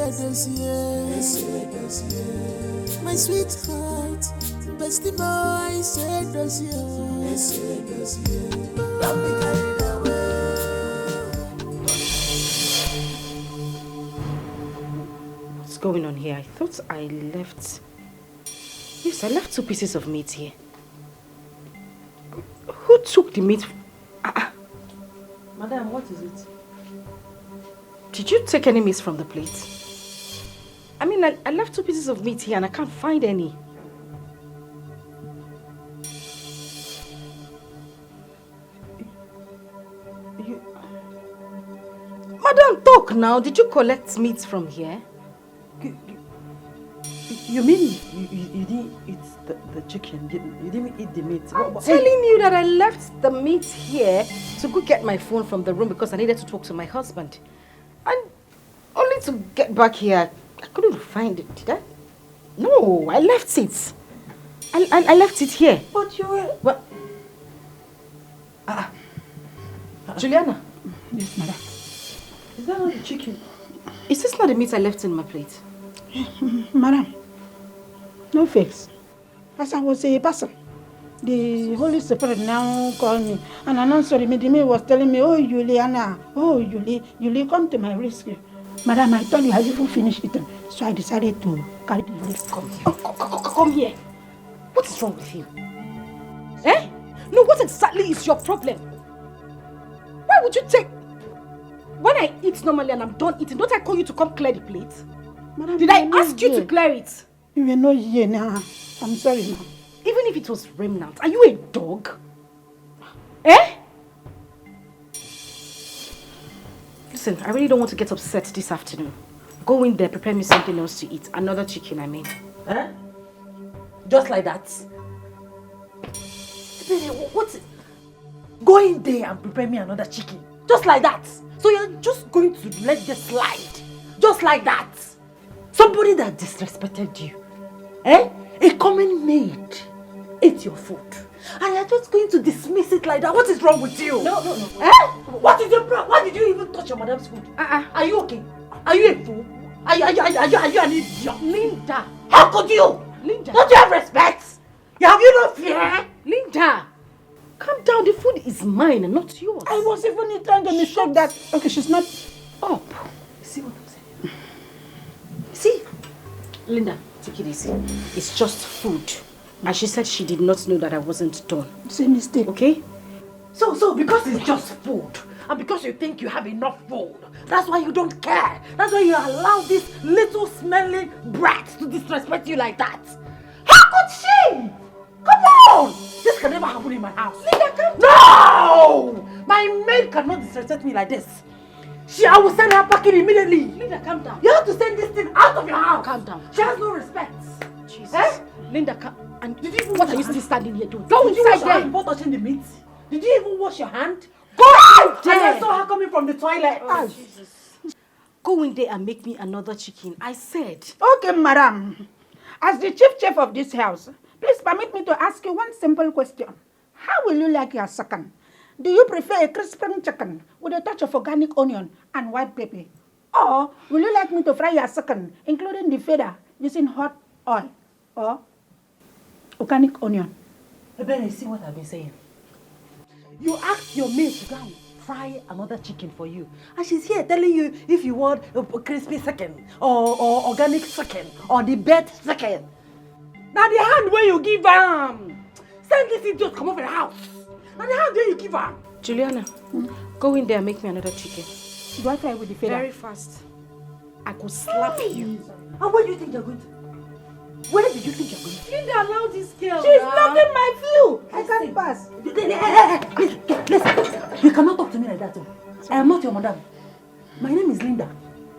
My sweetheart, bestie boy, say dossier. Don't be carried away. What's going on here? I thought I left... Yes, I left 2 pieces of meat here. Who took the meat? Madam, what is it? Did you take any meat from the plate? I mean, I left 2 pieces of meat here and I can't find any. Madam, talk now. Did you collect meat from here? You mean you didn't eat the chicken? You didn't eat the meat? I'm telling you that I left the meat here to go get my phone from the room because I needed to talk to my husband. And only to get back here, I couldn't find it. Did I? No, I left it. I left it here. But you were... What? Juliana. Yes, madam. Is that not the chicken? Is this not the meat I left in my plate? Madam, no face. As I was a person, the Holy Spirit now called me and announced to me. The man was telling me, oh, Juliana, oh, Julie, come to my rescue. Madam, I told you I even finished eating, so I decided to carry the list. Come here. Come here. What is wrong with you? Eh? No, what exactly is your problem? Why would you take... When I eat normally and I'm done eating, don't I call you to come clear the plate? Madam, did I ask you to clear it? You were not here now. I'm sorry, ma'am. Even if it was remnant, are you a dog? Eh? Listen, I really don't want to get upset this afternoon. Go in there, prepare me something else to eat. Another chicken, I mean. Eh? Just like that? What? Go in there and prepare me another chicken. Just like that? So you're just going to let this slide? Just like that? Somebody that disrespected you, eh? A common maid ate your food. And you're just going to dismiss it like that. What is wrong with you? No. Eh? What is your problem? Why did you even touch your madam's food? Are you okay? Are you a fool? Are you an idiot? Linda! How could you? Linda! Don't you have respect? Have you no fear? Linda! Calm down, the food is mine and not yours. I was even trying to mistake that. Okay, she's not up. See what I'm saying? See? Linda, take it easy. It's just food. And she said she did not know that I wasn't done. It's a mistake. Okay? So because it's just food, and because you think you have enough food, that's why you don't care. That's why you allow this little smelly brat to disrespect you like that. How could she? Come on! This can never happen in my house. Linda, come down! No! My maid cannot disrespect me like this. I will send her packing immediately. Linda, calm down. You have to send this thing out of your house. Calm down. She has no respect. Jesus. Eh? Linda, and what are you still standing here doing? Go Go inside inside there. before touching the meat. Did you even wash your hand? Go out there. And I saw her coming from the toilet. Oh, Jesus. Go in there and make me another chicken. I said. Okay, madam. As the chief chef of this house, please permit me to ask you one simple question. How will you like your chicken? Do you prefer a crispy chicken with a touch of organic onion and white pepper? Or will you like me to fry your chicken, including the feather, using hot oil or organic onion? You better see what I've been saying. You asked your maid to go and fry another chicken for you. And she's here telling you if you want a crispy chicken or organic chicken or the bed chicken. Now the hand where you give send this idiot come over the house. Now the hand where you give her. Juliana, go in there and make me another chicken. Do I fry with the feather? Very fast. I could slap you. And where do you think you're going to? Where did you think you're going to? Linda, allow this girl. She's blocking my view. I can't pass. Listen, you cannot talk to me like that. I am not your madam. My name is Linda.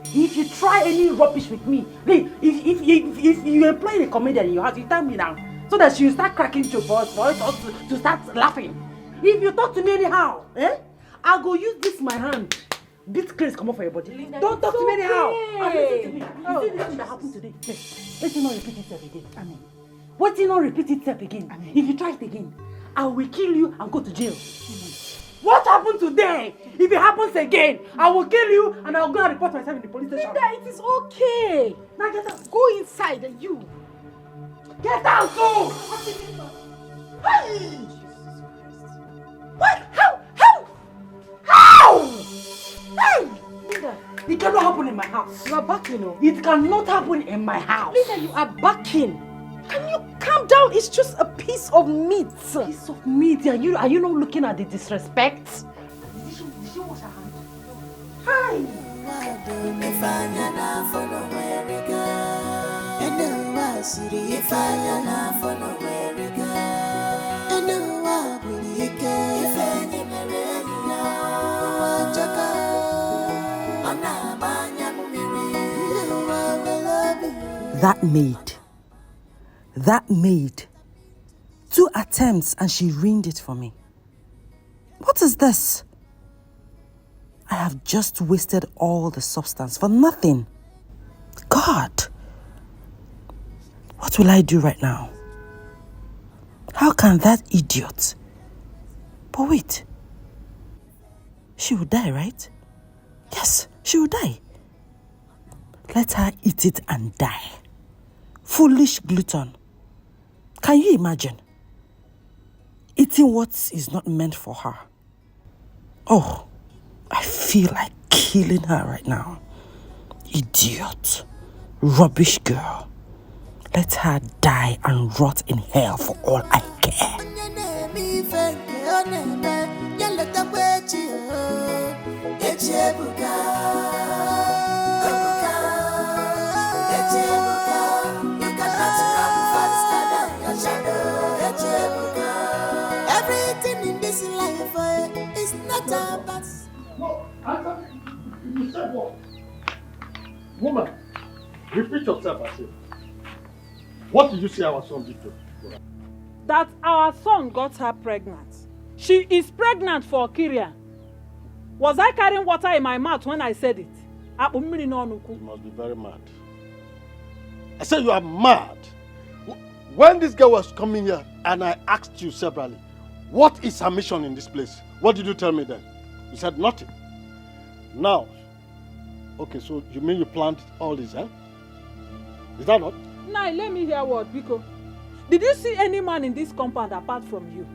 If you try any rubbish with me, if you employ a comedian in your house, you tell me now, so that she will start cracking jokes for us to start laughing. If you talk to me anyhow, I'll go use this my hand. This craze come up for your body. Linda, don't talk to me anyhow. And listen to me. You see this thing that happened today? Let it not repeat itself again. Amen. Let it not repeat itself again. Amen. If you try it again, I will kill you and go to jail. Amen. What happened today? If it happens again, I will kill you and I'll go and report myself in the police station. Linda, it is okay. Now get out. Go inside and you. Get out too! Hey! What? How? Hey! Linda, It cannot happen in my house. you are backing, oh. It cannot happen in my house. Linda, you are backing. Can you calm down? It's just a piece of meat. Piece of meat. Are you not looking at the disrespect? Did she wash her hand? Hi! That maid. 2 attempts and she ruined it for me. What is this? I have just wasted all the substance for nothing. God, what will I do right now? How can that idiot? But wait, she will die, right? Yes, she will die. Let her eat it and die. Foolish glutton. Can you imagine? Eating what is not meant for her. Oh, I feel like killing her right now. Idiot. Rubbish girl. Let her die and rot in hell for all I care. Everything in this life is not about. No, answer. You said what? Woman, repeat yourself, I said. What did you say our son did to her? That our son got her pregnant. She is pregnant for Kyria. Was I carrying water in my mouth when I said it? You must be very mad. I said you are mad. When this girl was coming here and I asked you severally, what is her mission in this place? What did you tell me then? You said nothing. Now, okay, so you mean you planned all this, eh? Is that not? Now, let me hear what, Biko. Did you see any man in this compound apart from you?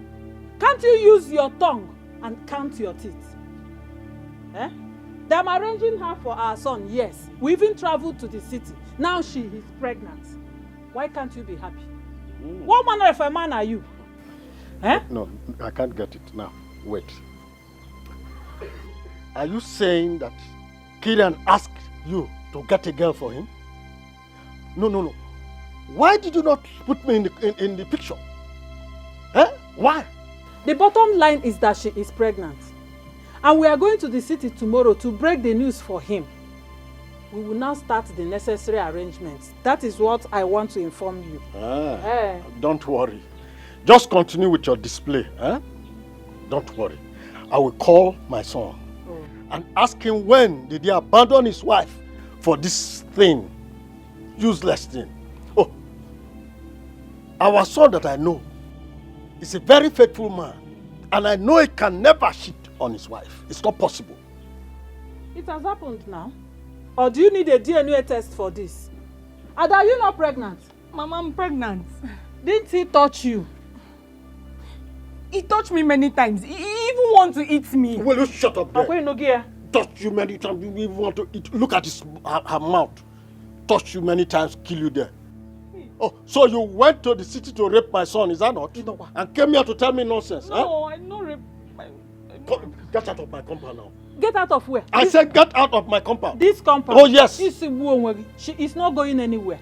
Can't you use your tongue and count your teeth? Eh? They are arranging her for our son, yes. We even traveled to the city. Now she is pregnant. Why can't you be happy? What manner of a man are you? Eh? No, I can't get it now. Wait. Are you saying that Kyrian asked you to get a girl for him? No. Why did you not put me in the picture? Eh? Why? The bottom line is that she is pregnant. And we are going to the city tomorrow to break the news for him. We will now start the necessary arrangements. That is what I want to inform you. Don't worry. Just continue with your display. Eh? Don't worry. I will call my son and ask him when did he abandon his wife for this thing, useless thing. Oh, our son that I know is a very faithful man, and I know he can never cheat on his wife. It's not possible. It has happened now. Or do you need a DNA test for this? And are you not pregnant? Mama, I'm pregnant. Didn't he touch you? He touched me many times. He even wants to eat me. Will you shut up there? Touch you many times. You even want to eat. Look at her mouth. Touch you many times, kill you there. Oh, so you went to the city to rape my son, is that not? And came here to tell me nonsense, No, I know rape. Get out of my compound now. Get out of where? I said get out of my compound. This compound? Oh, yes. She is not going anywhere.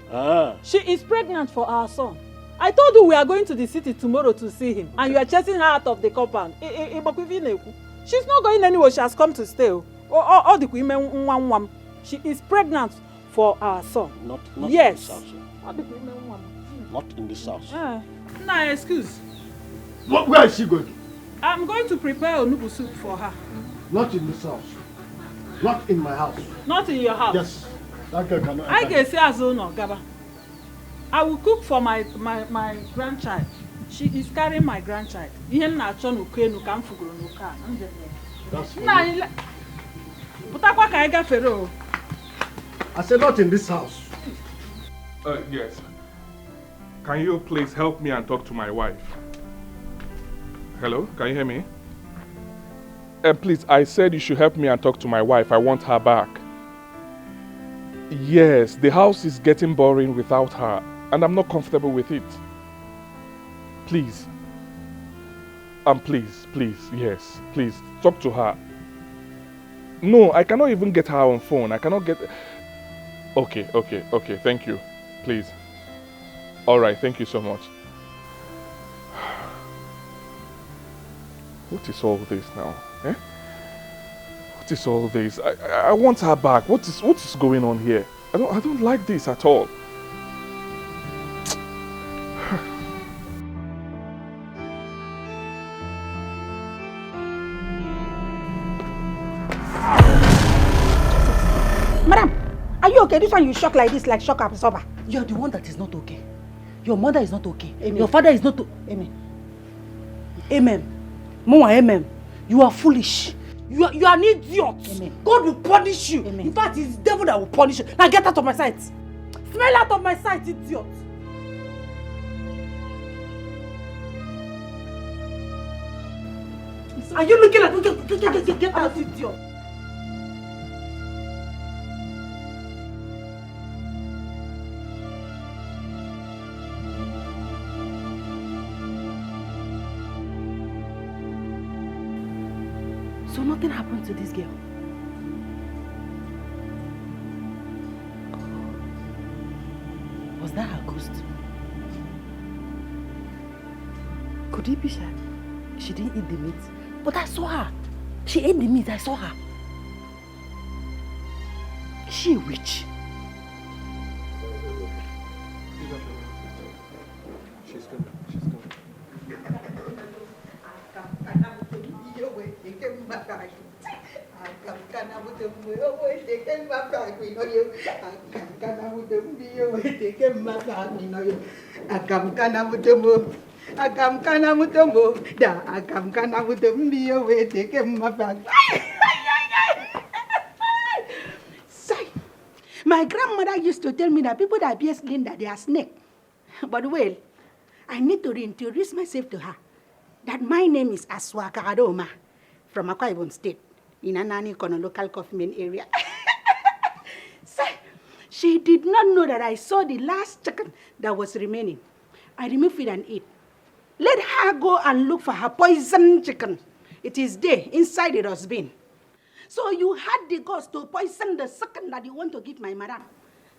She is pregnant for our son. I told you we are going to the city tomorrow to see him. And you are chasing her out of the compound. She's not going anywhere. She has come to stay. She is pregnant for our son. Not yes. In this house. Not in this house. Nah, excuse. Where is she going? I'm going to prepare onubu soup for her. Not in this house. Not in my house. Not in your house? Yes. That girl cannot. I can say as no, Gaba. I will cook for my grandchild. She is carrying my grandchild. Ihe m na-achọ n'uko enu ka m fugoro n'uko a. That's for Nna you. anyị pụtakwa ka anyị gafere o. I said not in this house. Yes. Can you please help me and talk to my wife? Hello, can you hear me? Please, I said you should help me and talk to my wife. I want her back. Yes, the house is getting boring without her, and I'm not comfortable with it. Please. Please, yes, please, talk to her. No, I cannot even get her on phone. I cannot get... Okay, thank you. Please. All right, thank you so much. What is all this now? Eh? What is all this? I want her back. What is going on here? I don't like this at all. Madam, are you okay? This one you shock like this, like shock absorber. You're the one that is not okay. Your mother is not okay. Amen. Your father is not... Amen. Amen. Mama, amen. You are foolish. You are an idiot. Amen. God will punish you. Amen. In fact, it's the devil that will punish you. Now get out of my sight. Smell out of my sight, idiot. Are you looking at me? Get out, idiot. So nothing happened to this girl? Was that her ghost? Could it be she didn't eat the meat? But I saw her. She ate the meat, I saw her. Is she a witch? She's good. My grandmother used to tell me that people that bear Linda, they are snake. But well, I need to reintroduce myself to her. That my name is Aswaka Adoma from Akwa Ibom State in Anani Kono local government area. She did not know that I saw the last chicken that was remaining. I removed it and ate. Let her go and look for her poison chicken. It is there, inside the dustbin. So you had the ghost to poison the second that you want to give my madam.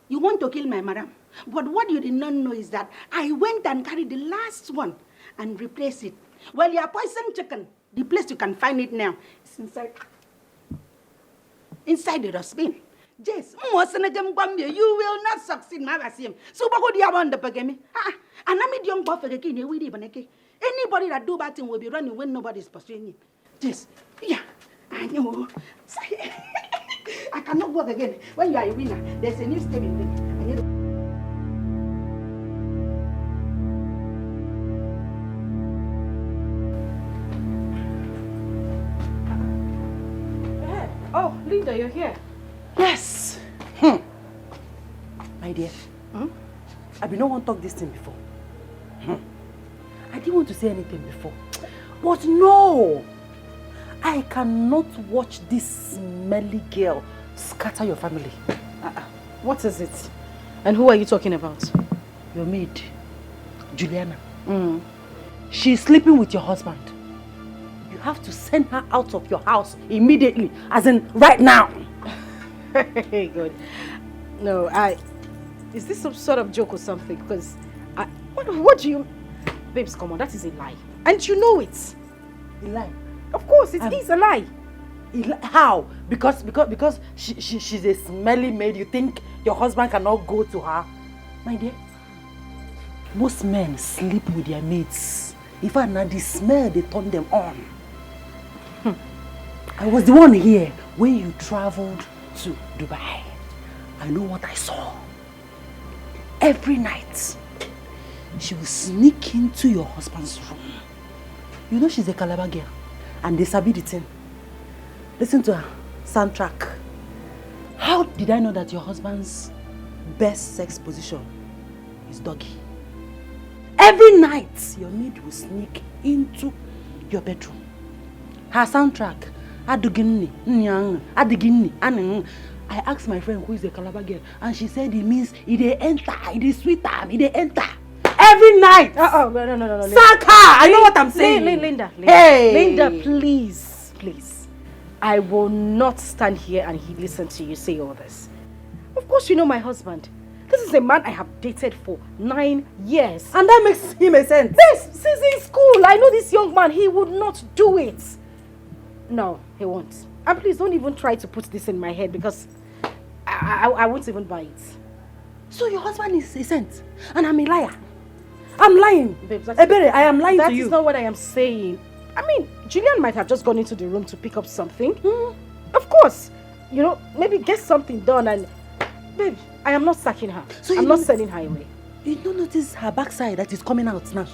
You want to kill my madam. But what you did not know is that I went and carried the last one and replaced it. Well, your poison chicken, the place you can find it now, is inside the dustbin. Yes, you will not succeed, Mavasim. So, what do you want the pagami? And I'm a young buffet again. Anybody that do bad thing will be running when nobody's pursuing him. Yes, yeah, I know. I cannot work again. When you are a winner, there's a new step in there. Oh, Linda, you're here. Yes. My dear, I been no one talk this thing before. I didn't want to say anything before. But no! I cannot watch this smelly girl scatter your family. What is it? And who are you talking about? Your maid, Juliana. She's sleeping with your husband. You have to send her out of your house immediately, as in right now. Good. No, is this some sort of joke or something? Because what do you... Babes, come on, that is a lie. And you know it. A lie? Of course, it is a lie. How? Because she's a smelly maid, you think your husband cannot go to her? My dear, most men sleep with their mates. In fact, now the smell, they turn them on. I was the one here when you traveled to Dubai. I know what I saw. Every night, she will sneak into your husband's room. You know she's a Calabar girl. And they sabi the thing. Listen to her soundtrack. How did I know that your husband's best sex position is doggy? Every night, your maid will sneak into your bedroom. Her soundtrack, Aduginni, Nyang, Adigini, Anang. I asked my friend who is a Calabar girl, and she said it means it enter, it is sweet time, it enter. Every night. No. Sack her! I know what I'm saying. Linda. Hey! Linda, please. I will not stand here and listen to you say all this. Of course you know my husband. This is a man I have dated for 9 years. And that makes him a sense. This, since in school, I know this young man, he would not do it. No, he won't. And please don't even try to put this in my head because I won't even buy it. So your husband is a saint and I'm a liar. I'm lying. Babes, Ebere, I am lying to you. That is not what I am saying. I mean, Julian might have just gone into the room to pick up something. Of course. You know, maybe get something done and... Babe, I am not sacking her. So I'm not sending her away. You don't notice her backside that is coming out now?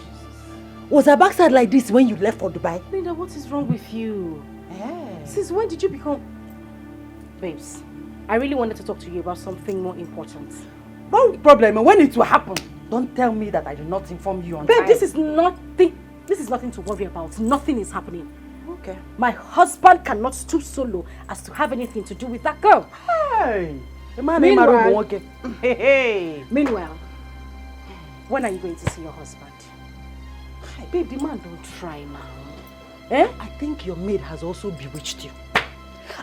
Was her backside like this when you left for Dubai? Linda, what is wrong with you? Since when did you become... Babes, I really wanted to talk to you about something more important. No problem. When it will happen, don't tell me that I did not inform you on time. Babe, this is nothing to worry about. Nothing is happening. Okay. My husband cannot stoop so low as to have anything to do with that girl. Hey! Meanwhile, when are you going to see your husband? Babe, the man don't try now. I think your maid has also bewitched you.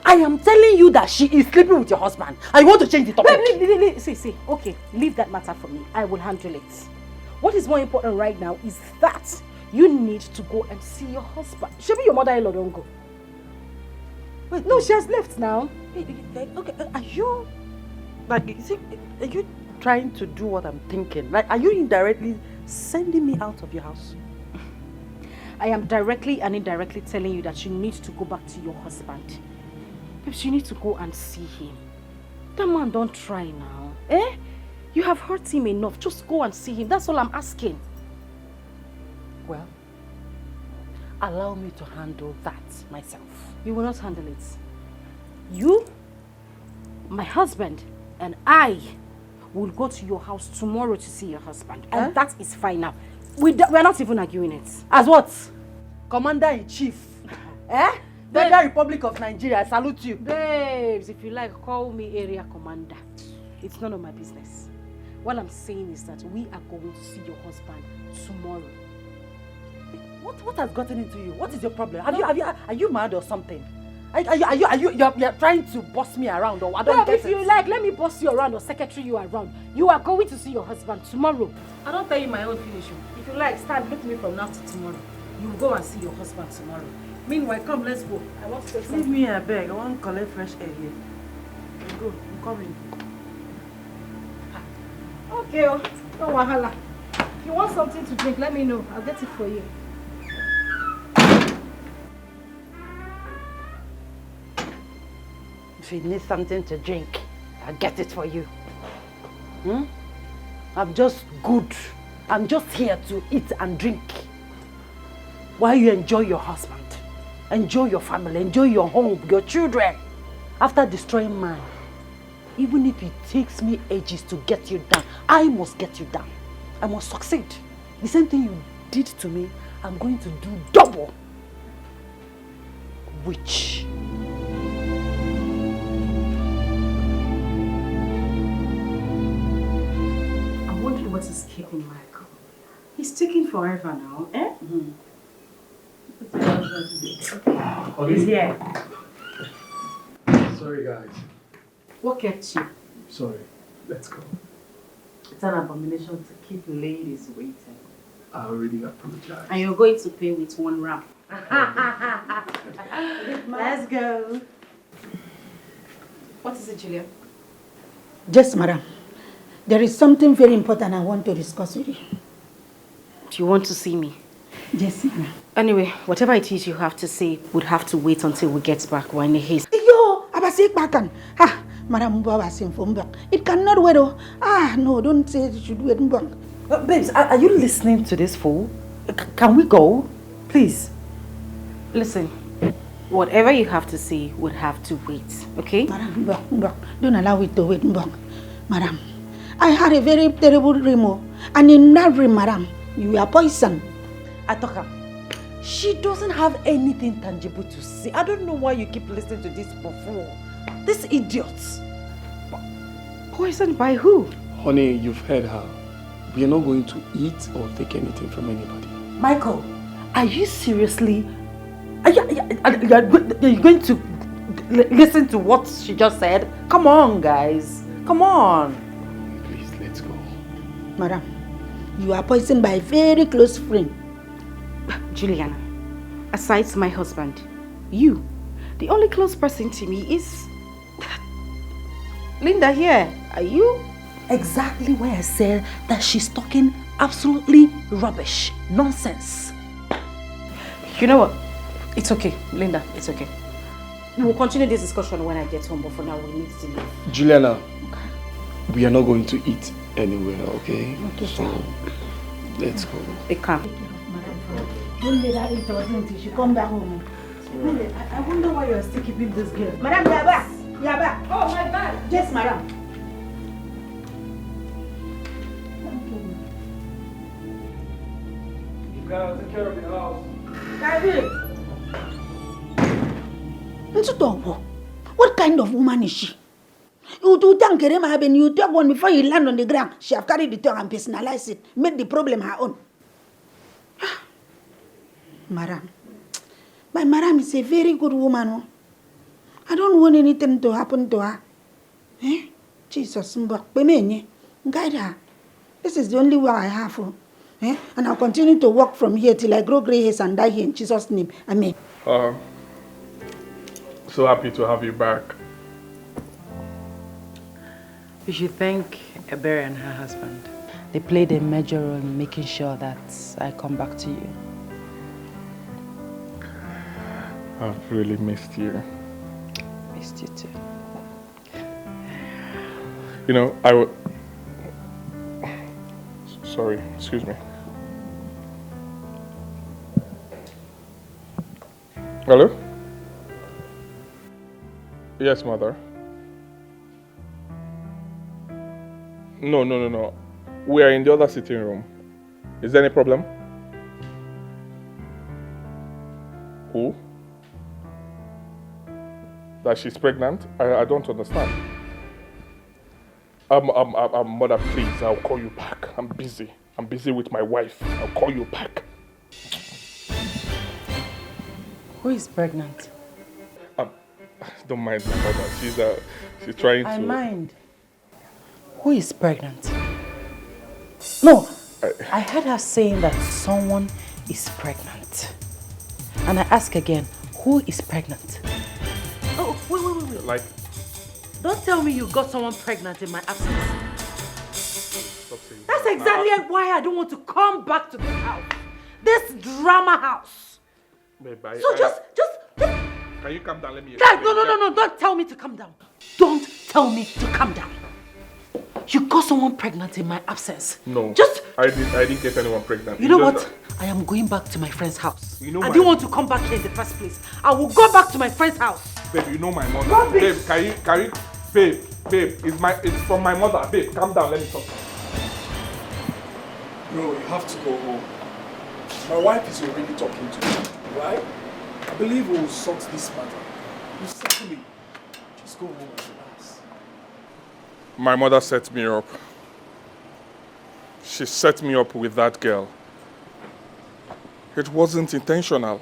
I am telling you that she is sleeping with your husband. I want to change the topic. See, okay, leave that matter for me. I will handle it. What is more important right now is that you need to go and see your husband. Maybe your mother-in-law don't go. Wait, no, she has left now. Okay, are you trying to do what I'm thinking? Like, are you indirectly sending me out of your house? I am directly and indirectly telling you that you need to go back to your husband. Perhaps you need to go and see him. That man don't try now. You have hurt him enough. Just go and see him. That's all I'm asking. Well, allow me to handle that myself. You will not handle it. You, my husband, and I will go to your house tomorrow to see your husband. And that is fine now. We're not even arguing it. As what? Commander-in-Chief. Federal Republic of Nigeria, I salute you. Babes, if you like, call me area commander. It's none of my business. What I'm saying is that we are going to see your husband tomorrow. What has gotten into you? What is your problem? Are you mad or something? You're trying to boss me around or I don't get it. If you like, let me boss you around or secretary you around. You are going to see your husband tomorrow. I don't tell you my own finish. If you like, stand with me from now to tomorrow. You will go and see your husband tomorrow. Meanwhile, come, let's go. I want to take some. Leave me a bag. I want to collect fresh air here. Go, I'm coming. Okay, no wahala. If you want something to drink, let me know. I'll get it for you. If you need something to drink, I'll get it for you. I'm just good. I'm just here to eat and drink. While you enjoy your husband, enjoy your family, enjoy your home, your children. After destroying mine, even if it takes me ages to get you down, I must get you down. I must succeed. The same thing you did to me, I'm going to do double. Which? I'm wondering what is keeping Michael. He's taking forever now, He's here. Sorry, guys. What kept you? Sorry. Let's go. It's an abomination to keep ladies waiting. I already apologize. And you're going to pay with one wrap. Let's go. What is it, Julia? Yes, madam. There is something very important I want to discuss with you. Do you want to see me? Yes, madam. Anyway, whatever it is you have to say would have to wait until we get back. We're in a haste. Yo, abasik bakan. Madam, it cannot wait. No, don't say you should wait. Babes, are you listening to this fool? Can we go? Please. Listen, whatever you have to say would have to wait, okay? Madam, Mbok, don't allow it to wait, Mbok. Madam, I had a very terrible dream, and in that dream, madam, you were poisoned. Atoka, she doesn't have anything tangible to say. I don't know why you keep listening to this buffoon. This idiot. Poisoned by who? Honey, you've heard her. We are not going to eat or take anything from anybody. Michael, are you seriously... Are you going to listen to what she just said? Come on, guys. Come on. Please, let's go. Madam, you are poisoned by a very close friend. Juliana, aside my husband, you, the only close person to me is Linda here. Are you? Exactly why I said that she's talking absolutely rubbish. Nonsense. You know what? It's okay, Linda, it's okay. We'll continue this discussion when I get home, but for now we need to leave. Juliana, we are not going to eat anywhere, okay? Okay, so, let's go. It can't. Don't let her eat until she come back home. I wonder why you're still keeping this girl. Madam, Yaba. Yaba. Oh, my bad. Yes, madam. You gotta take care of the house. What kind of woman is she? You do thank Kerema when you take one before you land on the ground. She have carried the tongue and personalized it. Made the problem her own. Madam. My madam is a very good woman. I don't want anything to happen to her. Eh? Jesus, guide her. This is the only way I have. Eh? And I'll continue to walk from here till I grow grey hairs and die here in Jesus' name. Amen. So happy to have you back. You should thank Ebere and her husband. They played a major role in making sure that I come back to you. I've really missed you. Missed you too. You know, sorry, excuse me. Hello? Yes, mother. No. We are in the other sitting room. Is there any problem? Who? That she's pregnant? I don't understand. Mother, please, I'll call you back. I'm busy. I'm busy with my wife. I'll call you back. Who is pregnant? Don't mind my mother. She's trying to... I mind. Who is pregnant? No, I heard her saying that someone is pregnant. And I ask again, who is pregnant? Oh, wait. Like... Don't tell me you got someone pregnant in my absence. Stop saying That's that. exactly why I don't want to come back to this house. This drama house. Babe, Just... Can you calm down? Let me... No. Don't tell me to calm down. Don't tell me to calm down. You got someone pregnant in my absence. No. Just... I didn't get anyone pregnant. You know what? I am going back to my friend's house. You know I didn't want to come back here in the first place. I will go back to my friend's house. Babe, you know my mother. Rubbish. Babe, can you... Babe, it's from my mother. Babe, calm down. Let me talk. No, you have to go home. My wife is already talking to me, right? I believe we'll sort this matter. You settle it. Just go home and relax. My mother set me up. She set me up with that girl. It wasn't intentional.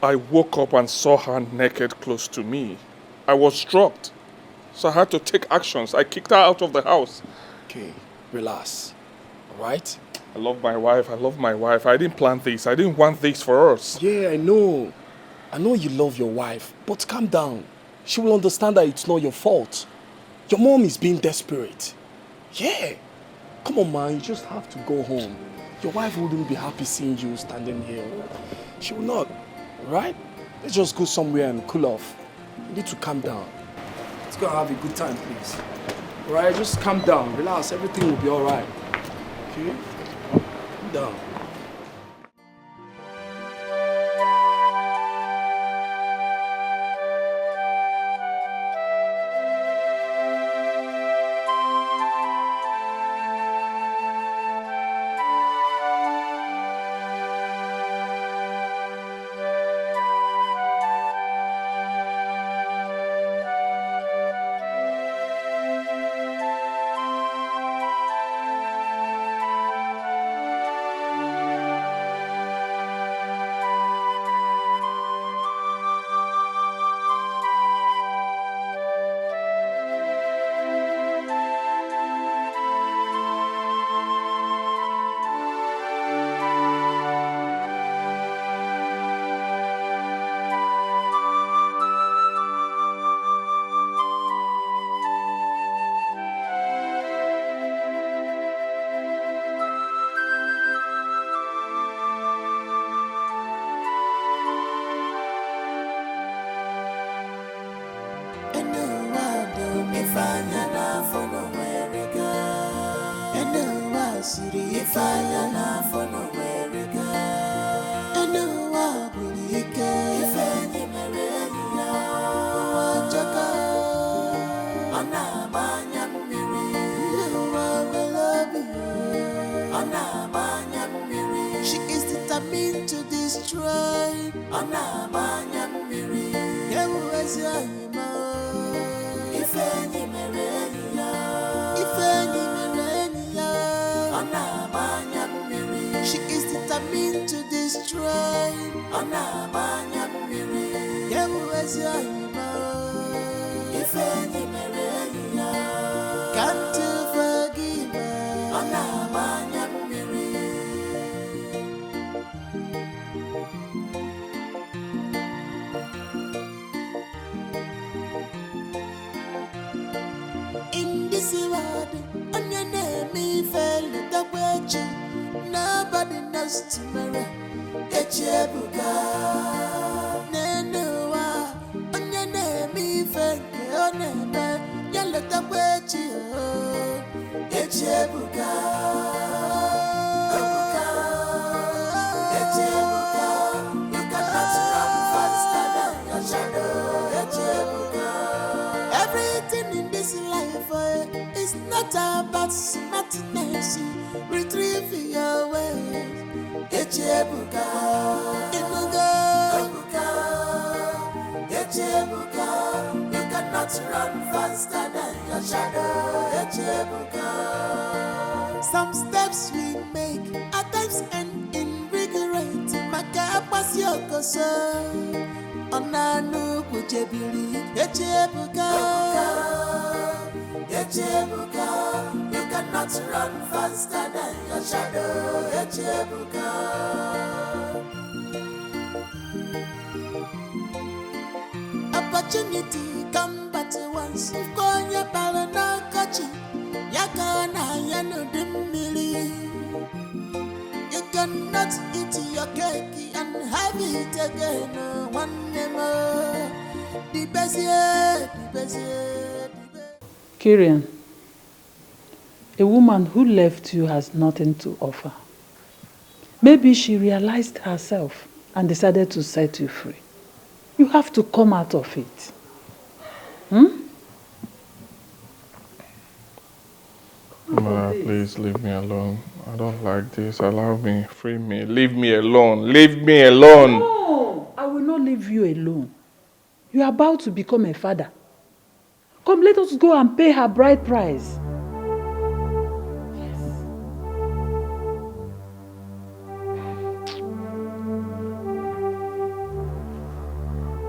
I woke up and saw her naked close to me. I was shocked. So I had to take actions. I kicked her out of the house. Okay, relax. Alright? I love my wife. I didn't plan this. I didn't want this for us. Yeah, I know. I know you love your wife, but calm down. She will understand that it's not your fault. Your mom is being desperate. Yeah. Come on, man. You just have to go home. Your wife wouldn't be happy seeing you standing here. She will not. Right? Let's just go somewhere and cool off. You need to calm down. Let's go have a good time, please. Alright? Just calm down. Relax. Everything will be alright. okay? Calm down. She is determined to destroy. She is determined to destroy. Can't you forgive her? In this world, on your name, fell the way. Nobody knows tomorrow. Echebuka, Nenua, on your name, fell your name. Yellow the way. Echebuka, Echebuka, you cannot run faster than your shadow. Echebuka, everything in this life is not about smartness. Retrieve your ways. Echebuka, Imuga, Ebuka, Echebuka, you cannot run faster than your shadow. Echebuka. Some steps we make at times end in regret. Makapas yokoso, onanu kujebili. Echebuka, Echebuka, you cannot run faster than your shadow. Echebuka. Opportunity come but once. Konya balana kachi, yakana yanu dimili. You cannot eat your cake and have it again. One more, the best year, the best year. Kirian, a woman who left you has nothing to offer. Maybe she realized herself and decided to set you free. You have to come out of it. Ma, please leave me alone. I don't like this. Allow me. Free me. Leave me alone. Leave me alone. No, I will not leave you alone. You are about to become a father. Come, let us go and pay her bride price.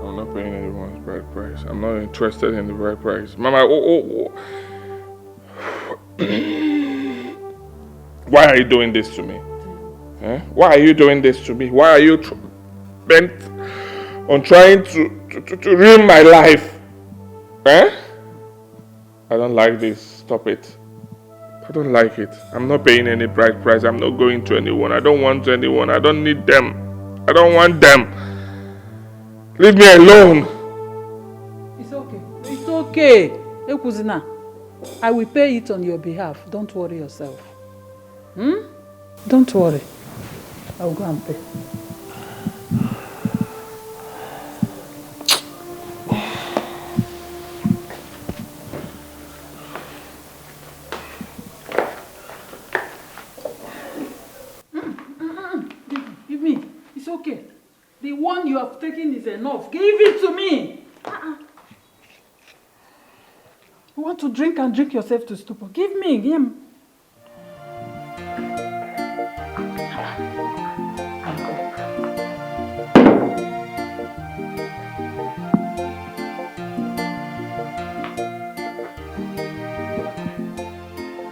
I'm not paying anyone's bride price. I'm not interested in the bride price. Mama, why are you doing this to me? Eh? Why are you doing this to me? Why are you bent on trying to ruin my life? Eh? I don't like this. Stop it. I don't like it. I'm not paying any bride price. I'm not going to anyone. I don't want anyone. I don't need them. I don't want them. Leave me alone. It's okay. It's okay. Ekuzina, I will pay it on your behalf. Don't worry yourself. Don't worry. I'll go and pay. Give me. It's okay. The one you have taken is enough. Give it to me. You want to drink and drink yourself to stupor. Give me. Give him.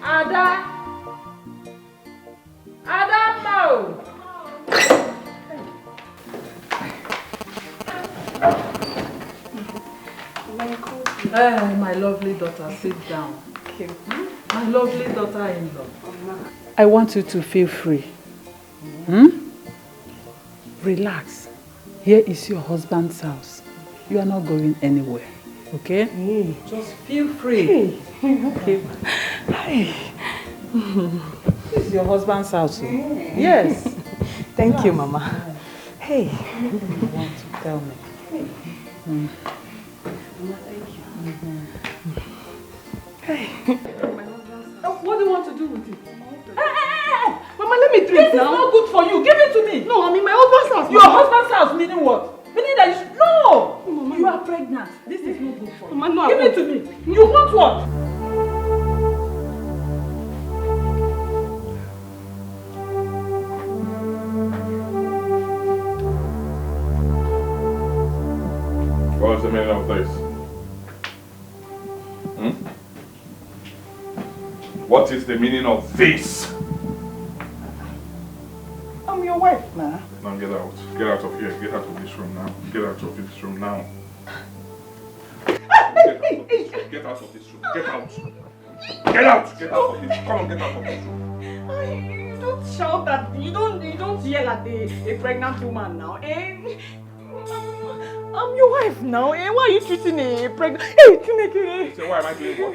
Ada! Adamo! My lovely daughter, sit down. Okay. My lovely daughter-in-law. I want you to feel free. Relax. Here is your husband's house. You are not going anywhere. Okay? Just feel free. Okay. This is your husband's house. Yes. Thank you, Mama. Hey. What do you want to tell me? Hey. What do you want to do with it? Mama, let me drink This now. is not good for you. Give it to me. No, I'm in my husband's house. Your husband's house, meaning what? Meaning that you... No! Mama. You are pregnant. This is not good for you. Mama, no, Give it to me. You want what? What's the meaning of this? What is the meaning of this? I'm your wife, man. Now get out. Get out of here. Get out of this room now. Get out of this room now. Get out of this room. Get out. Get out. Get out of this. Come on, get out of this room. You don't shout that. You don't yell at a pregnant woman now. I'm your wife now. Why are you treating a pregnant? Hey, Chineke. So why am I doing what?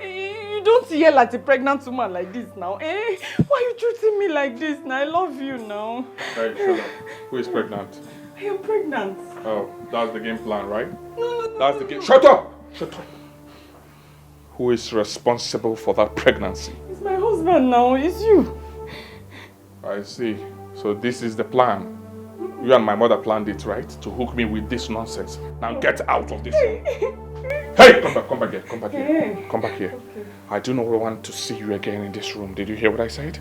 You don't yell at a pregnant woman like this now. Why are you treating me like this now? I love you now. Hey, shut up. Who is pregnant? I am pregnant. Oh, that's the game plan, right? No. That's the game. Shut up! Shut up. Who is responsible for that pregnancy? It's my husband now. It's you. I see. So this is the plan. You and my mother planned it, right? To hook me with this nonsense. Now get out of this room. Hey, come back here. Come back here. Okay. I do not want to see you again in this room. Did you hear what I said?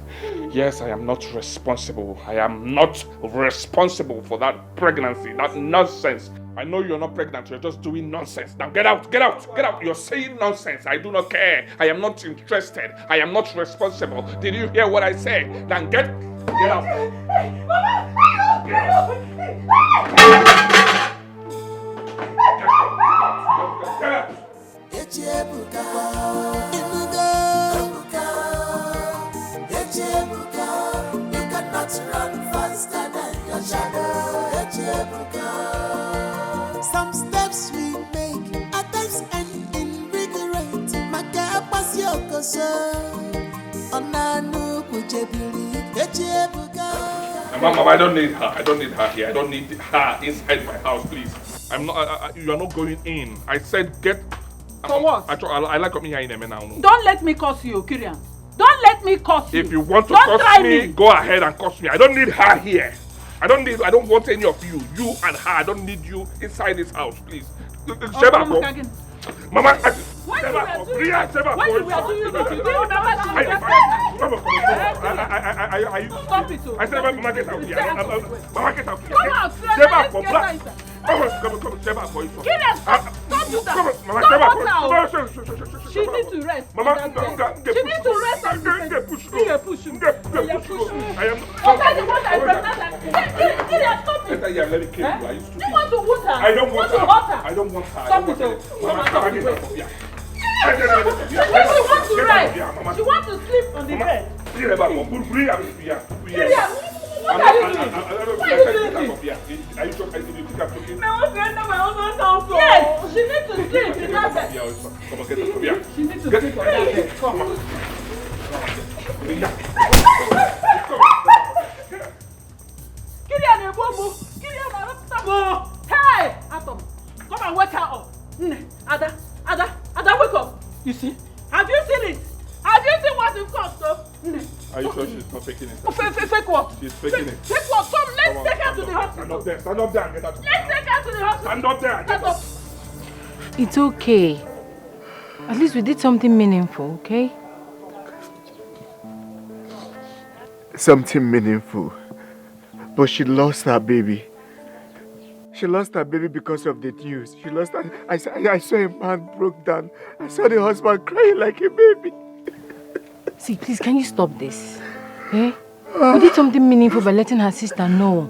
Yes, I am not responsible. I am not responsible for that pregnancy, that nonsense. I know you're not pregnant. You're just doing nonsense. Now get out. You're saying nonsense. I do not care. I am not interested. I am not responsible. Did you hear what I said? Then get out. Hey, Mama! Get out! You cannot run faster than your shadow. Some steps we make at times end in regret. Mama, I don't need her. I don't need her here. I don't need her inside my house, please. I'm not. You are not going in. I said get. For what? I like coming here in a minute now. Don't let me curse you, Kirian. Don't let me curse you. If you want to don't curse me, go ahead and curse me. I don't need her here. I don't want any of you. You and her. I don't need you inside this house, please. Mama, when you were doing this, you remember stop it. I said, Mama, get out here. Mama, get out here. Come out, Come, step back for you. Don't do that. Come on, Mama, step back. She needs to rest. Mama, she needs to rest. Push me. I am. Stop it. Let me kill you. I used to. You want to wound her? I don't want her. I don't want her. Stop it. Mama, get out of here. She wants to rest. She wants to sleep on the bed. What are you doing? Why are you doing this? Are you joking? I want to enter my husband's house. Yes, she needs to sleep in that bed. Come on, get out of here. She needs to sleep on that bed. Come on. Hey! Atom, come and wake her up. Ada, wake up. You see? Have you seen it? Have you seen what you've caused, though? Are you sure she's not faking it? Fake what? She's faking it. Fake what? Come, let's take her to the hospital. Stand up there and get her to the hospital. Let's take her to the hospital. Stand up there and get her. It's okay. At least we did something meaningful, okay? Something meaningful. But she lost her baby. She lost her baby because of the news. She lost her. I saw a man broke down. I saw the husband crying like a baby. See, please, can you stop this? Eh? We did something meaningful by letting her sister know.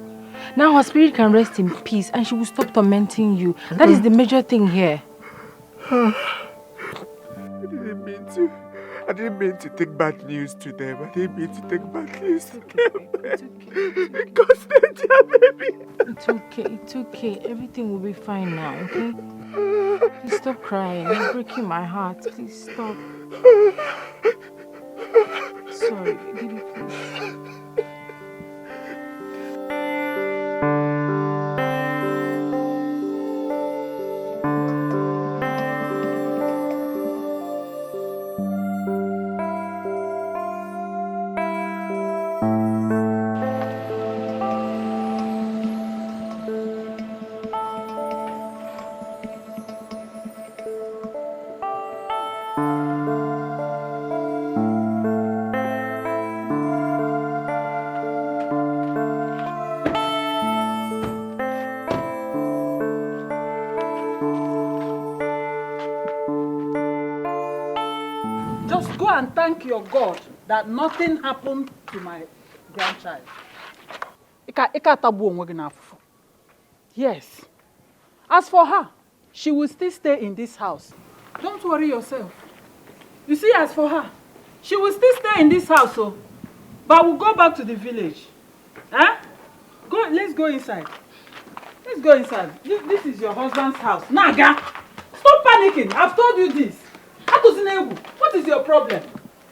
Now her spirit can rest in peace and she will stop tormenting you. That is the major thing here. I didn't mean to take bad news to them. I didn't mean to take bad news to them. Because they're their baby. It's okay. Everything will be fine now, okay? Please stop crying. You're breaking my heart. Please stop. Sorry, baby, please. Just go and thank your God that nothing happened to my grandchild. Yes. As for her, she will still stay in this house. Don't worry yourself. You see, as for her, she will still stay in this house, but we'll go back to the village. Huh? Let's go inside. Let's go inside. This is your husband's house. Naga! Stop panicking. I've told you this. What is your problem?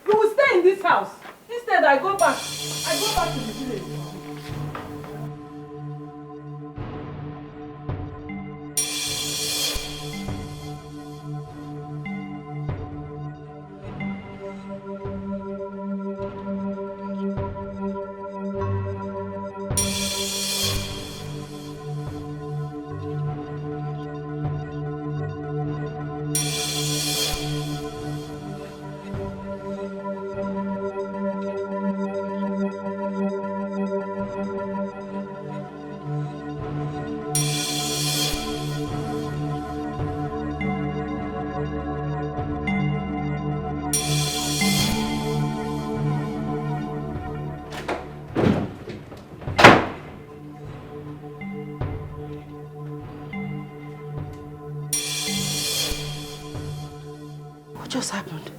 You will stay in this house. Instead, I go back to the village. What just happened?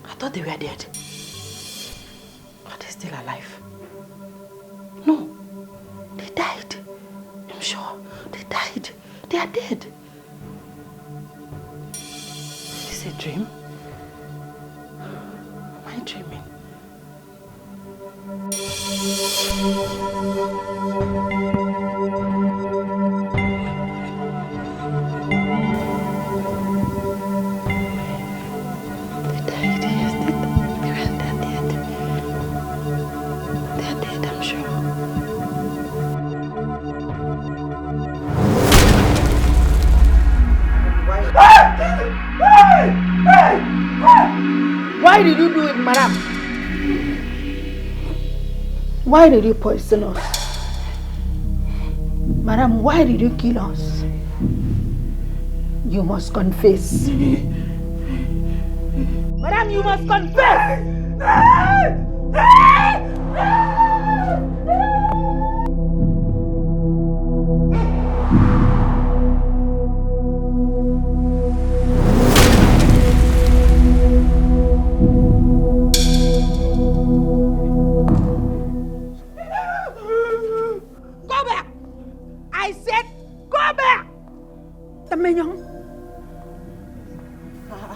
I thought they were dead. Are they still alive? No, they died. I'm sure they died. They are dead. Is this a dream? Am I dreaming? Why did you do it, madam? Why did you poison us? Madam, why did you kill us? You must confess. Madam, you must confess!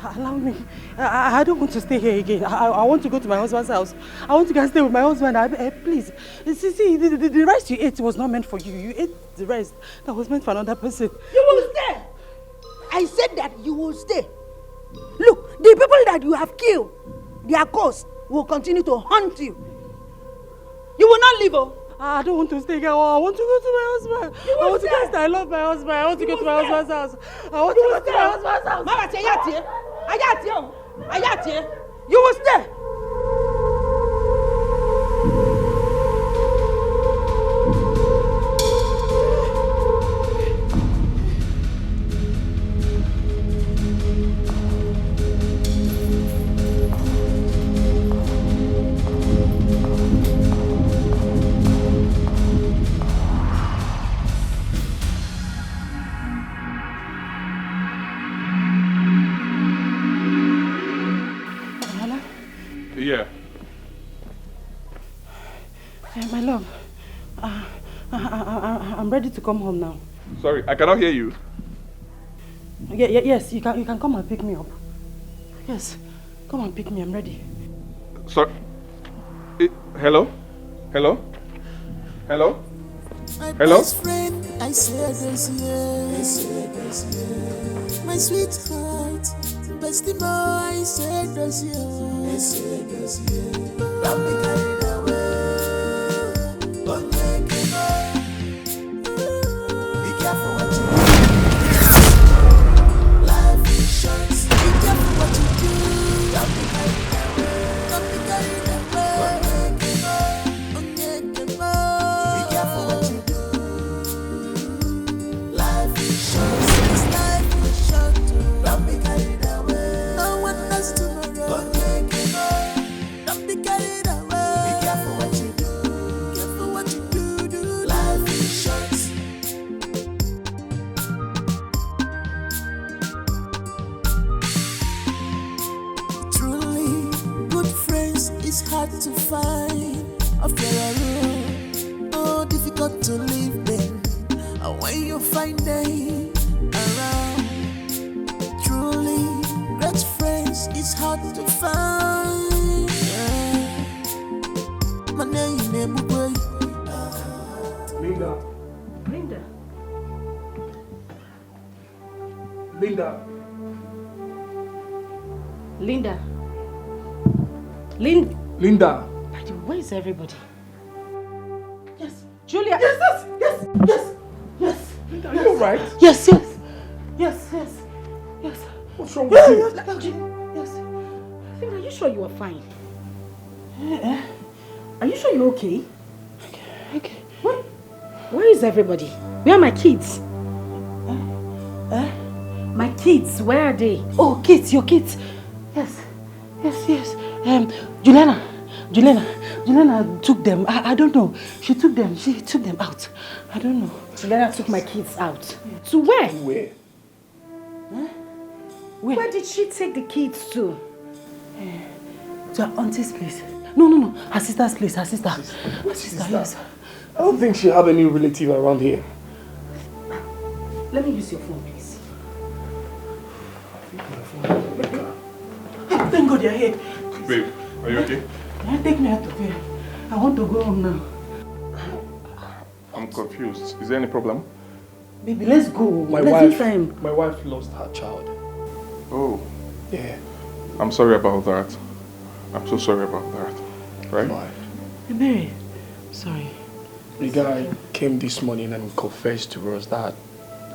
Allow me. I don't want to stay here again. I want to go to my husband's house. I want to go and stay with my husband. Please. See, the rice you ate was not meant for you. You ate the rice that was meant for another person. You will stay. I said that you will stay. Look, the people that you have killed, their cause will continue to haunt you. You will not leave, oh. I don't want to stay here. I want to go to my husband. I want to go. I love my husband. I want to go to my husband's house. I want to go to my husband's house. Mama, say Ayati. You will stay. Yeah. My love, I'm ready to come home now. Sorry, I cannot hear you. Yes, you can come and pick me up. Yes, come and pick me. I'm ready. Sorry. Hello? Hello? Hello? My Hello? best friend, I said this yes. My sweetheart, bestie boy, I said this yes. Don't be carried away. Don't make it go. Be careful what you do. Life is short. Be careful what you do. Don't be carried away. Don't be carried away. Don't make it go. Be careful what you do. Life is short. This life is short. Don't be carried away. No one knows tomorrow. Don't make it go. Don't be carried away. Be careful what you do. Careful what you do. Life is short. Truly, good friends is hard to find. After a road, oh, difficult to live them. And when you find them around, truly, great friends is hard to find. Yeah. My name is Boy. Linda. Linda. Where is everybody? Yes, Julia. Yes. Linda, are you alright? Yes. What's wrong with you? Yes. Are you sure you are fine? Are you sure you're okay? Okay. Where is everybody? Where are my kids? My kids, where are they? Oh, kids, your kids. Yes. Juliana took them. I don't know. She took them out. I don't know. Juliana took my kids out. To where? Where? Where did she take the kids to? To her auntie's place. No. Her sister's place. Her sister, yes. I don't think she had any relative around here. Let me use your phone, please. Thank God you're here. Babe, are you okay? Take me out of here. I want to go home now. I'm confused. Is there any problem? Baby, let's go. My wife lost her child. Oh. Yeah. I'm sorry about that. I'm so sorry about that. Right? Why? Baby, sorry. The guy came this morning and confessed to us that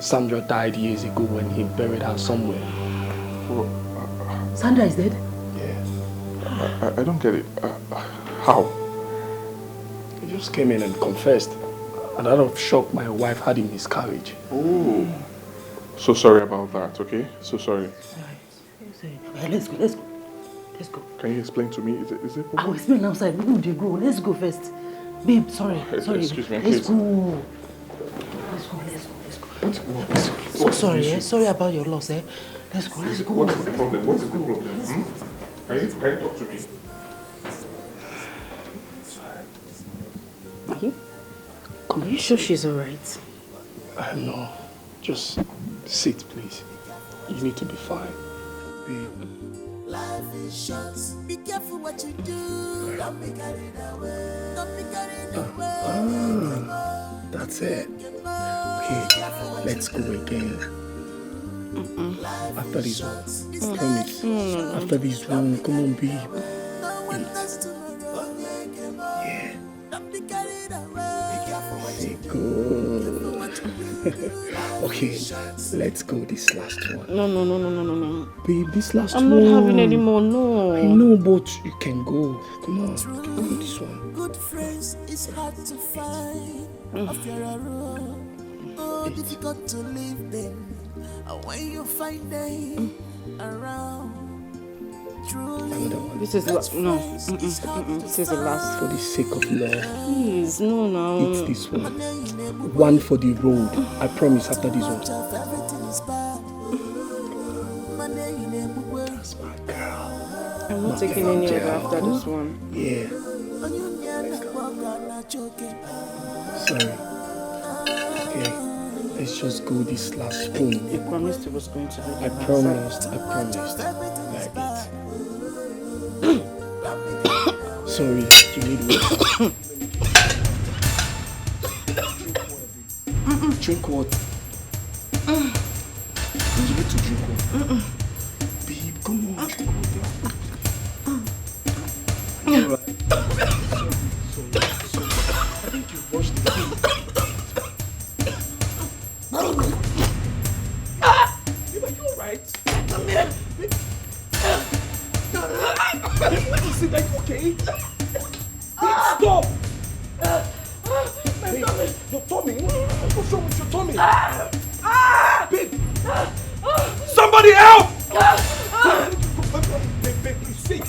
Sandra died years ago when he buried her somewhere. Sandra is dead? Yeah. I don't get it. How? He just came in and confessed. And out of shock, my wife had a miscarriage. Oh. So sorry about that, okay? So sorry. Let's go. Can you explain to me? Is it I will explain outside. We need to go. Let's go first. Babe, sorry. Excuse me, Let's please. go. So sorry, sorry about your loss, Let's go. What is the problem? Can you talk to me? Are you sure she's alright? No. Just sit, please. You need to be fine. babe. Life is short. Be careful what you do. Don't be carried away. Don't be carried away. That's it. Okay, let's go again. After this one, promise. After this one, come on, babe. Yeah. Good. Okay, let's go this last one. No. Babe, this last I'm one. not having any more, no. I know, but you can go. Come on, you can go this one. Good friends is hard to find. If you're a road, oh, difficult to leave them. And when you find them around, truly. This is no. This is the last. For the sake of love. Please, no. It's this one. One for the road. I promise after this one. That's my girl. I'm not taking any other after this one. Yeah. Sorry. Okay. Let's just go this last one. You promised it was going to be. I promised. Like it. Sorry, you need water. Drink water. You need to drink water. Babe, come on, drink water. Alright. Sorry. I think you washed the teeth. Babe, are you alright? I'm here. What is it? Are you okay? Babe, stop! Babe, your tummy? What's wrong with your tummy? Babe! Somebody help! Babe, please see.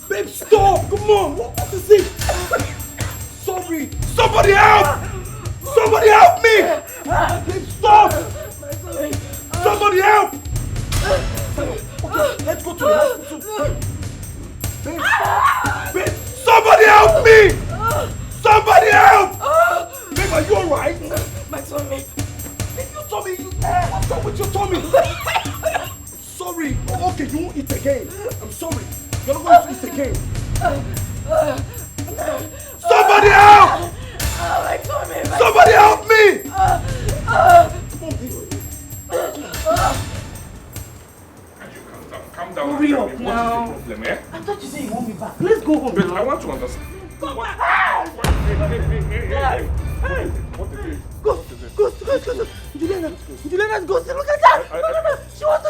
Babe, stop! Come on! What is it? Sorry! Somebody help! Somebody help me! Babe, stop! Somebody help! Okay, let's go to the hospital. Babe, somebody help me! Somebody help! Babe, are you alright? My tummy. If your tummy, what's wrong with your tummy? Sorry. Oh, okay, you won't eat again. I'm sorry. You're not going to eat again. Somebody help! My tummy. Somebody help me! Calm down. Hurry up now. What is the problem, eh? I thought you said you want me back. Let's go home. But I want to understand. Go back. Hey. What is it? Go. Juliana's ghost. Look at that. No. She wants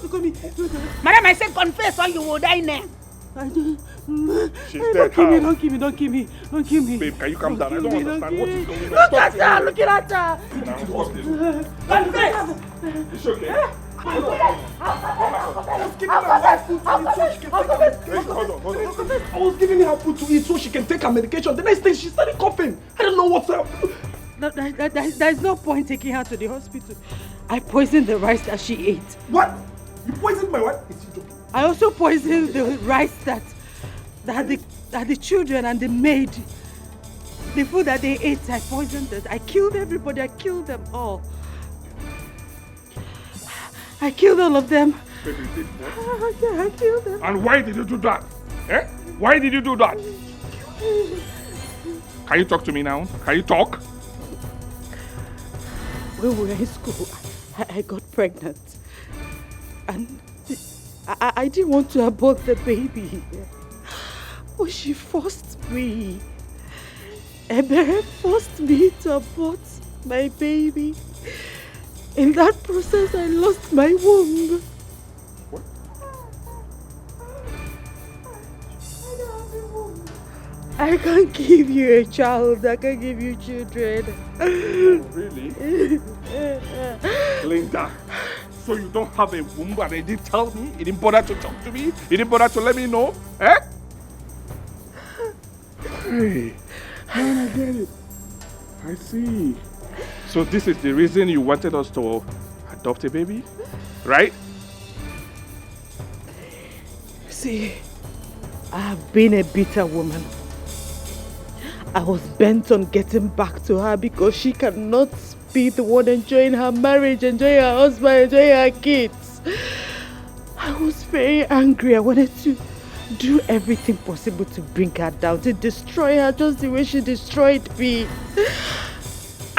to kill me. Madam, I said confess or you will die now. She's dead. Don't kill me. Babe, can you calm down? I don't understand what is going on. Look at her. Look at her. Now, what is it? Confess. It's okay. I'll confess. I was giving her food to eat so she can take her medication. The next day she started coughing. I don't know what's up. There's no point taking her to the hospital. I poisoned the rice that she ate. What? You poisoned my wife? Is she joking? I also poisoned the rice that the children and the maid, the food that they ate, I poisoned it. I killed everybody. I killed them all. I killed all of them. Baby, you did what? Yeah, I killed them. And why did you do that? Eh? Why did you do that? Can you talk to me now? Can you talk? When we were in school, I got pregnant. And I didn't want to abort the baby. But she forced me. Ebere forced me to abort my baby. In that process, I lost my womb. What? I can't give you a child. I can't give you children. Oh, really? Linda, so you don't have a womb and he didn't tell me? He didn't bother to talk to me? He didn't bother to let me know? Eh? Hey, I get it. I see. So this is the reason you wanted us to adopt a baby? Right? See, I have been a bitter woman. I was bent on getting back to her because she cannot be the one enjoying her marriage, enjoying her husband, enjoying her kids. I was very angry. I wanted to do everything possible to bring her down, to destroy her just the way she destroyed me.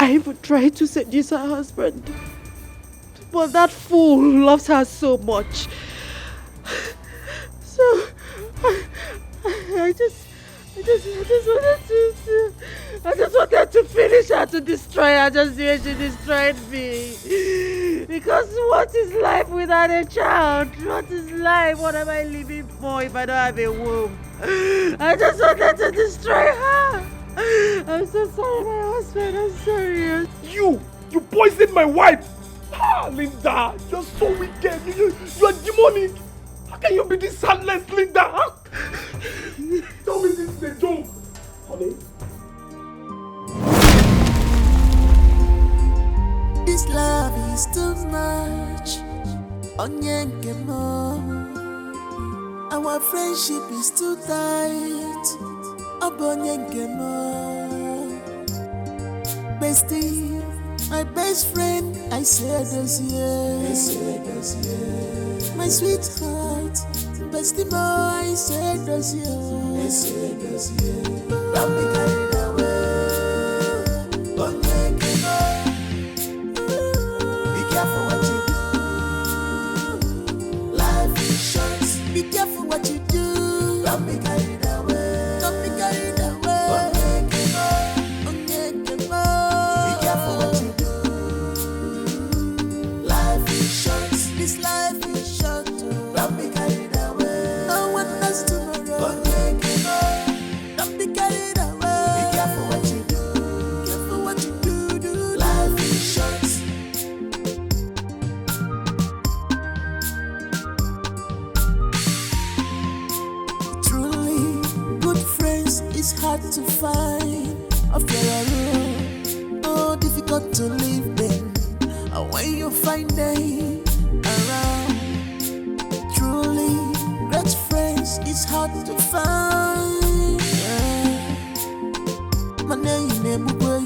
I even tried to seduce her husband. But that fool loves her so much. So, I just wanted to finish her, to destroy her just the way she destroyed me. Because what is life without a child? What is life? What am I living for if I don't have a womb? I just wanted to destroy her. I'm so sorry, my husband. I'm sorry. You poisoned my wife. Ah, Linda, you're so wicked. You are demonic. How can you be this heartless, Linda? Huh? Tell me this is a joke, honey. This love is too much. Onyenkemo. Our friendship is too tight. Obonyenkemo. Bestie, my best friend, I said this year. My sweetheart, bestie boy, I said this year. Don't be carried away. Onyenkemo. Be careful what you do. Life is short. Be careful what you do. Don't be carried away. Don't be carried away. Onyenkemo. Be careful what you do. Life is short. This life is short. Don't be carried away. No one knows tomorrow. Onyenkemo. Don't be carried away. Be careful what you do. Careful what you do. Life is short. Truly, good friends is hard to find. After a road, oh, difficult to live them. And when you find them around, truly, great friends is hard to find. Yeah. My name is Nebugwe.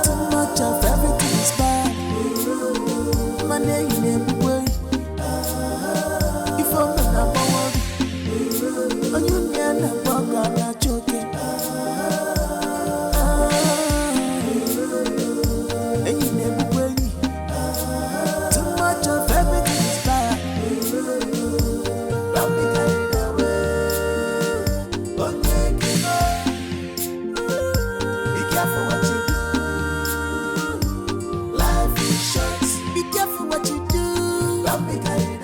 Too much of everything is bad. My name is Nebugwe. If I'm not worried, on you never bug na choke. And you never worry. Too much of everything is bad. Don't be carried away. Onyenkemo. Be careful what you do. Life is short. Be careful what you do. Don't be carried away.